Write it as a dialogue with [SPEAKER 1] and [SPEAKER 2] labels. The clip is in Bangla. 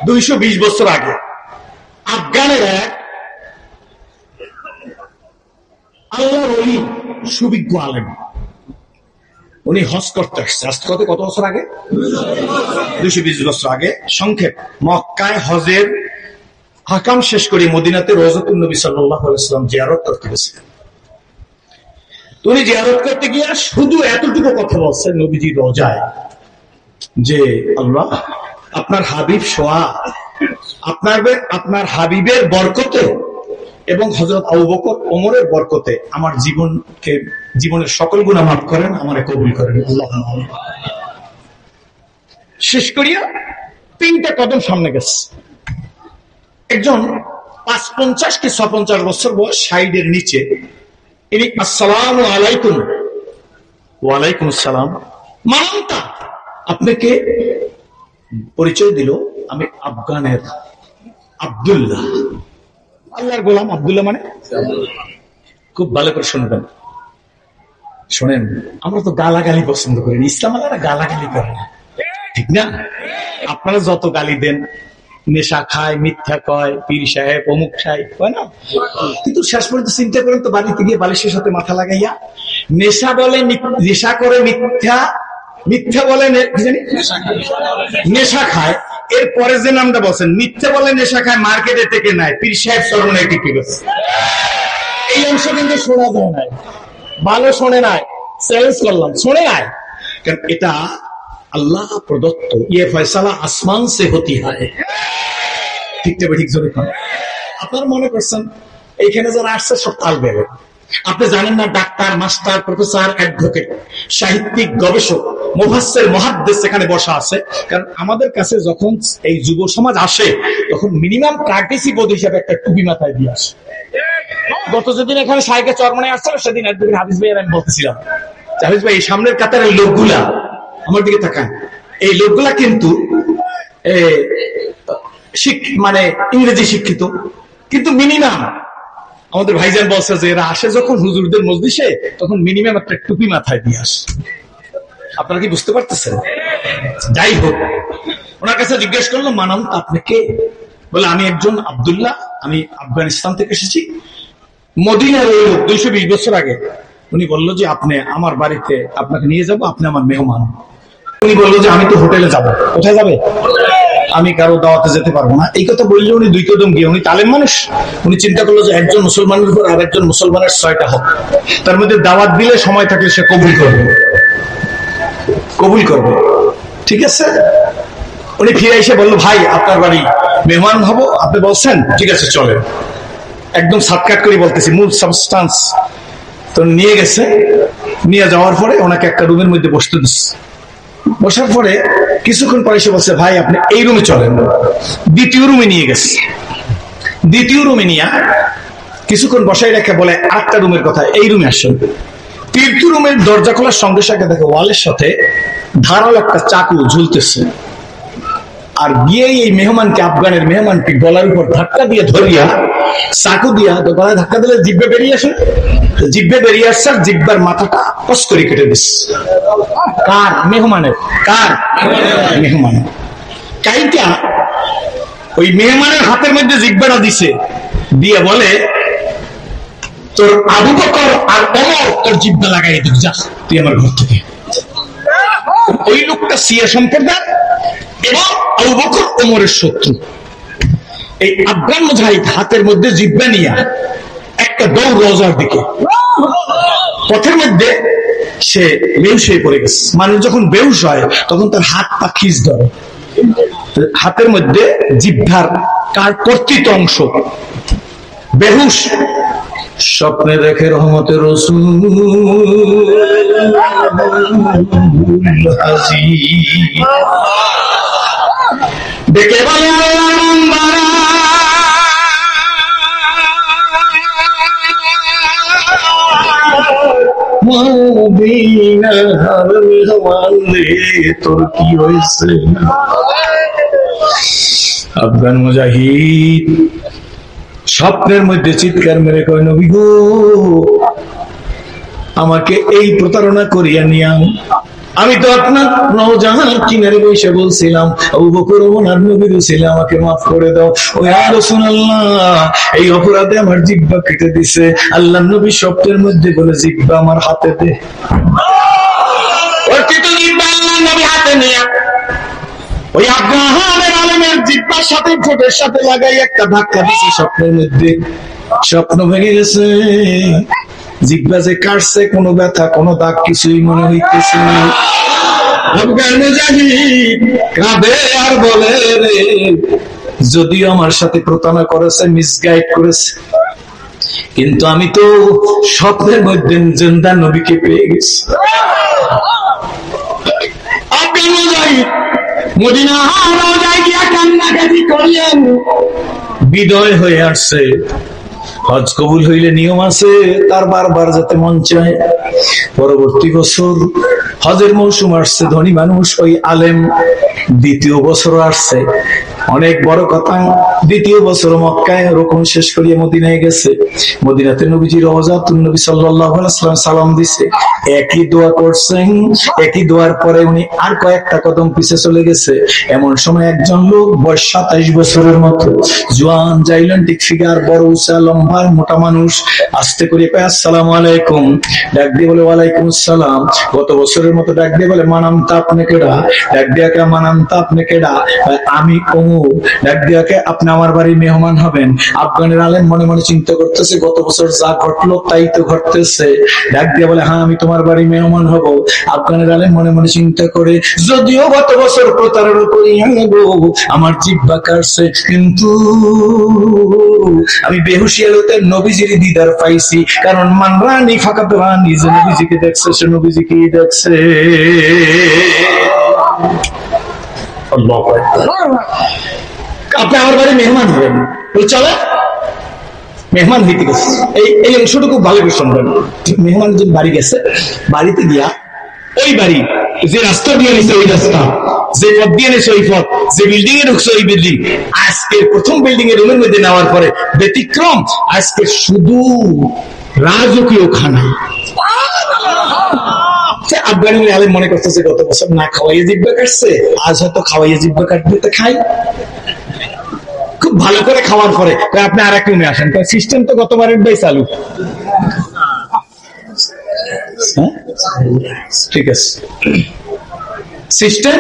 [SPEAKER 1] 220 বছর আগে আফগানের এক আল্লাহর ওলি সুবিজ্ঞ আলেম, উনি হজ করতে আসছে। আজ কত বছর আগে? 220 বছর আগে। সংক্ষেপ, মক্কায় হজের হাকাম শেষ করে মদিনাতে রওজাতুন নবী সাল্লাল্লাহু আলাইহি ওয়াসাল্লাম জিয়ারত করতে গেছিলেন। উনি জিয়ারত করতে গিয়ে শুধু এতটুকু কথা বলছেন নবীজি রোজায়, যে আল্লাহ আপনার হাবিব শোয়া, আপনার হাবিবের বরকতে এবং হযরত আবু বকর ওমরের বরকতে আমার জীবনের সকল গুনাহ মাফ করেন, আমারে কবুল করেন। আল্লাহুম্মা আমিন। শেষ করিয়া 3টা কদম সামনে গেছে। একজন 55 কি 56 বছর বয়স, সাইডের নিচে, ইনি আসসালামু আলাইকুম। ওয়ালাইকুম আসসালাম। মানতা আপনাকে পরিচয় দিল, আমি আফগানের আব্দুল্লাহ, আল্লাহর গোলাম আব্দুল্লাহ। মানে খুব ভালো করে শুনবেন, শোনেন, আমরা তো গালাগালি পছন্দ করি, ইসলাম আল্লাহরা গালাগালি করে না, ঠিক না? আপনারা যত গালি দেন, নেশা খায়, মিথ্যা কয়, পীর সাহেব, অমুক সাহেব, হয় না? কিন্তু শেষ পর্যন্ত চিন্তা করেন তো, বাড়িতে গিয়ে বালিশের সাথে মাথা লাগাইয়া নেশা বলে, নেশা করে, মিথ্যা বলে নেশা খায়, এরপরে যে নামটা বলছেন, মিথ্যা বলে নেশা খায়, মার্কেটে থেকে নেয়, পীর সাহেব সর্বনায় টিকে গেছে। এই অংশ কিন্তু শোনা যায় নাই, ভালো শোনে নাই, চ্যালেঞ্জ করলাম, শোনে নাই, কারণ এটা আল্লাহ প্রদত্ত, ইয়ে ফয়সালা আসমান সে হতি হয়। ঠিক তবে ঠিক জোরে খান। আপনারা মনে করছেন এইখানে যারা আসছে সব তাল বেড়ে, আপনি জানেন না, ডাক্তার, মাস্টার, প্রফেসর, অ্যাডভোকেট, সাহিত্যিক, গবেষক, মুফাসসির, মুহাদ্দিস এখানে বসা আছে। কারণ আমাদের কাছে যখন এই যুব সমাজ আসে, তখন মিনিমাম প্র্যাকটিসি বোধ হিসাবে একটা টুপি মাথায় দিয়ে আসে। গত যেদিন এখানে সাইকে চরমনে আসছিল, সেদিন একদিন হাফিজ ভাই আমি বলতেছিলাম, হাফিজ ভাই এই সামনের কাতারের লোকগুলা আমার দিকে তাকান, এই লোকগুলা কিন্তু মানে ইংরেজি শিক্ষিত, কিন্তু মিনিমাম আমাদের ভাইজান বলছে যে এরা আসে যখন হুজুরদের মজলিসে, তখন মিনিমাম একটা টুপি মাথায় দিয়ে আসে। আপনারা কি বুঝতে পারতেছেন? যাই হোক, ওনার কাছে জিজ্ঞেস করলো, মানাম আপনি কে? বলে আমি একজন আব্দুল্লাহ, আমি আফগানিস্তান থেকে এসেছি। মদিনার ওই লোক 220 বছর আগে। উনি বললো যে আপনি আমার বাড়িতে, আপনাকে নিয়ে যাব, আপনি আমার মেহমান। উনি বললো যে আমি তো হোটেলে যাব। কোথায় যাবে? আমি কারো দাওয়াতে যেতে পারবো না। এই কথা বললে উনি 2 কদম গিয়ে, উনি তালেম মানুষ, উনি চিন্তা করলো যে একজন মুসলমানের উপর আর একজন মুসলমানের 6টা হক, তার মধ্যে দাওয়াত দিলে সময় থাকলে সে কবুল করবে। ঠিক আছে, উনি ফিরে এসে বললো, ভাই আপনার বাড়ি মেহমান হব, আপনি বলছেন, ঠিক আছে চলেন। একদম সাতকাট করে বলতেছি, মূল সাবস্টান্স। তো নিয়ে গেছে, নিয়ে যাওয়ার পরে ওনাকে একটা রুমের মধ্যে বসতে দিচ্ছে। বসার পরে কিছুক্ষণ পরে এসে বলছে, ভাই আপনি এই রুমে চলেন। দ্বিতীয় রুমে নিয়ে গেছে। দ্বিতীয় রুমে নিয়ে কিছুক্ষণ বসাই রেখে বলে, 8টা রুমের কথা, এই রুমে আসেন। তৃতীয় রুমের দরজা খোলার সঙ্গে সঙ্গে দেখে ওয়ালের সাথে ধারালো একটা চাকু ঝুলতেছে। আর গিয়ে এই মেহমানকে, আফগানের মেহমানকে গলার উপর ধাক্কা দিয়ে ধরিয়া, চাকু দিয়া গলায় ধাক্কা দিলে জিব্বে বেরিয়ে আসে। জিব্বে বেরিয়ে আসছে, আর জিব্বার মাথাটা কস করে কেটে দিচ্ছে। কার? মেহমানের। কার? মেহমানের। কাইটা ওই মেহমানের হাতের মধ্যে জিব্বাটা দিছে, দিয়ে বলে, তোর আবু বকর আর ওমর তোর জিব্বা লাগাই দিস, যা তুই আমার ঘর থেকে। ওই লোকটা শিয়া সম্প্রদায় এবং আবু বকর ওমরের শত্রু। এই আফগান মুজাহিদ হাতের মধ্যে জিব্বা নিয়ে একটা দৌড় রওজার দিকে। পথের মধ্যে সে বেহুশ হয়ে পড়ে গেছে। মানুষ যখন বেহুশ হয় তখন তার হাত পা খিঁচ ধরে। হাতের মধ্যে জিহ্বার কর্তৃত অংশ। বেহুশ। স্বপ্নে দেখে রহমতের রাসূল দেখে বলে, তোর কি হয়েছে? আফগান মুজাহিদ স্বপ্নের মধ্যে চিৎকার মেরে কয়, নবী গো, আমাকে এই প্রতারণা করিয়া নিয়াম, আমি তো আপনার নওজাহান কিনারে বসে বলছিলাম আবু বকর ওমর নবীর উসিলে আমাকে মাফ করে দাও। ও ইয়া রাসূলুল্লাহ, এই অপরাধে আমার জিহ্বা কেটে দিছে। আল্লাহর নবী স্বপ্নের মধ্যে বলে, জিহ্বা আমার হাতে দে। ওর কি তো জিহ্বা আল্লাহর নবী হাতে নিয়ে ওই আব্রাহামের আলেমের জিহ্বার সাথে ঠোঁটের সাথে লাগাই একটা ধাক্কা দিছে স্বপ্নের মধ্যে। স্বপ্ন ভেঙে গেছে। জিহ্বা যে কাটছে, কোনো ব্যথা কোনো দাগ কিছুই মনে হইতেছে না। আফগান মুজাহিদ কাঁদে আর বলে, রে যদিও আমার সাথে প্রতারণা করেছে, মিসগাইড করেছে, কিন্তু আমি তো স্বপ্নের মধ্যে জিন্দা নবীকে পেয়ে গেছি। আফগান মুজাহিদ মদিনা রওজায় গিয়া কান্নাকাটি করিলেন, বিদয় হয়ে আসছে। হজ কবুল হইলে নিয়ম আছে তার বারবার যেতে মন চায়। পরবর্তী বছর হজের মৌসুম আসছে, ধনী মানুষ ওই আলেম দ্বিতীয় বছর আসছে। অনেক বড় কথা, দ্বিতীয় বছর মক্কায় রকম শেষ করিয়ে মদিনায় গেছে। মদিনাতে নবীজি রওজাতুন নবী সাল্লাল্লাহু আলাইহি ওয়াসাল্লাম সালাম দিছে, একই দোয়া করছেন। একই দোয়ার পরে উনি আর কয়েকটা কদম পিছে চলে গেছে। এমন সময় একজন লোক বয়স 27 বছরের মতো, জোয়ান জাইলেন্টিক ফিগার, বড় উঁচা লম্বা মোটা মানুষ, আস্তে করে পায় আসসালামু আলাইকুম, ডাক দিয়ে বলে ওয়ালাইকুম আসসালাম। গত বছরের মতো ডাক দিয়ে বলে মানামতা আপনি কেডা? ডাক দিয়ে কে মানামতা আপনি কেডা? আমি অমুক। ডাক দিয়ে কে আপনি আমার বাড়ির মেহমান হবেন। আফগানের আলেম মনে মনে চিন্তা করতেছে, গত বছর যা ঘটলো তাই তো ঘটতেছে। ডাক দিয়ে বলে হ্যাঁ আমি তোমার বাড়ির মেহমান হব। আফগানের আলেম মনে মনে চিন্তা করে, যদিও গত বছর প্রতারণা করি আমার জিহ্বা কাটছে, কিন্তু আমি বেহুশিয়ালতে নবীজির দিদার পাইছি। কারণ মানরানি ফাঁকা রানি, যে নবীজিকে দেখছে সে নবীজিকেই দেখছে। আপনি আমার বাড়ি মেহমান হবেন, চলে মেহমান হইতে গেছে। এই অংশটুকু ভালো করে শুনবেন। মেহমান যে বাড়ি গেছে, বাড়িতে গিয়া ওই বাড়ি যে রাস্তা দিয়ে নিছে ওই রাস্তা, যে পথ দিয়ে নিছে ওই পথ, যে বিল্ডিং এ ঢুকছে ওই বিল্ডিং, আজকে প্রথম বিল্ডিং এর রুমের মধ্যে নেওয়ার পরে ব্যতিক্রম, আজকে শুধু রাজকীয় খানা। আফগানি আলেম মনে করতেছে গত বছর না খাওয়াইয়ে জিহ্বা কাটছে, আজ হয়তো খাওয়াইয়ে জিহ্বা কাটবে, তো খাই। খুব ভালো করে খাওয়ার পরে আপনি আর এক রুমে আসেন, সিস্টেম তো গতবারের ভাই চালু। ঠিক আছে, সিস্টেম